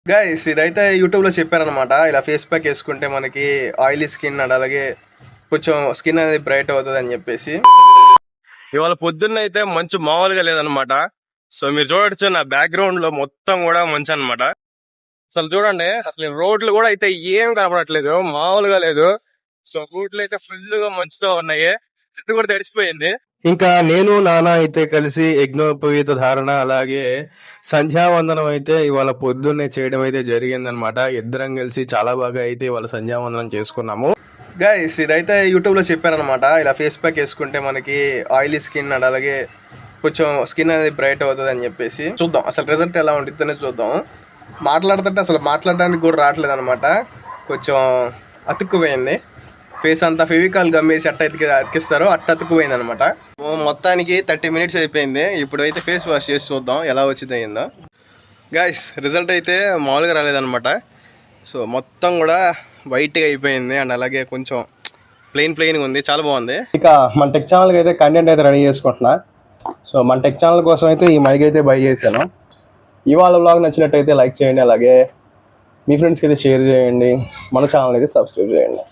Guys ఇదైతే యూట్యూబ్లో చెప్పారనమాట. ఇలా ఫేస్ ప్యాక్ వేసుకుంటే మనకి ఆయిలీ స్కిన్ అండ్ అలాగే కొంచెం స్కిన్ అనేది బ్రైట్ అవుతుంది అని చెప్పేసి. ఇవాళ పొద్దున్న అయితే మంచు మామూలుగా లేదనమాట. సో మీరు చూడొచ్చు నా బ్యాక్గ్రౌండ్ లో మొత్తం కూడా మంచు అనమాట. అసలు చూడండి, అసలు రోడ్లు కూడా అయితే ఏం కనపడట్లేదు, మామూలుగా లేదు. సో రోడ్లు అయితే ఫుల్ గా మంచుతో ఉన్నాయి, చెట్టు కూడా తడిసిపోయింది. ఇంకా నేను నాన్న అయితే కలిసి యజ్ఞోపవీత ధారణ అలాగే సంధ్యావందనం అయితే ఇవాళ పొద్దున్నే చేయడం అయితే జరిగిందనమాట. ఇద్దరం కలిసి చాలా బాగా అయితే ఇవాళ సంధ్యావందనం చేసుకున్నాము. గైస్ ఇదైతే యూట్యూబ్లో చెప్పారనమాట. ఇలా ఫేస్ ప్యాక్ వేసుకుంటే మనకి ఆయిలీ స్కిన్ అండ్ అలాగే కొంచెం స్కిన్ అనేది బ్రైట్ అవుతుంది అని చెప్పేసి. చూద్దాం అసలు రిజల్ట్ ఎలా ఉంటుందనే చూద్దాం. మాట్లాడుతుంటే అసలు మాట్లాడడానికి కూడా రావట్లేదు అనమాట. కొంచెం అతుక్కుపోయింది ఫేస్ అంతా. ఫెవికాల్ గమ్మేసి అతికిస్తారో అతుక్కుపోయింది అనమాట. మొత్తానికి 30 minutes అయిపోయింది. ఇప్పుడు అయితే ఫేస్ వాష్ చేసి చూద్దాం ఎలా వచ్చింది అయిందో. గైస్ రిజల్ట్ అయితే మామూలుగా రాలేదనమాట. సో మొత్తం కూడా వైట్గా అయిపోయింది అండ్ అలాగే కొంచెం ప్లెయిన్గా ఉంది, చాలా బాగుంది. ఇక మన టెక్ ఛానల్కి అయితే కంటెంట్ అయితే రెడీ చేసుకుంటున్నా. సో మన టెక్ ఛానల్ కోసం అయితే ఈ మైక్ అయితే బై చేశాను. ఇవాళ వ్లాగ్ నచ్చినట్టయితే లైక్ చేయండి, అలాగే మీ ఫ్రెండ్స్కి అయితే షేర్ చేయండి, మన ఛానల్ అయితే సబ్స్క్రైబ్ చేయండి.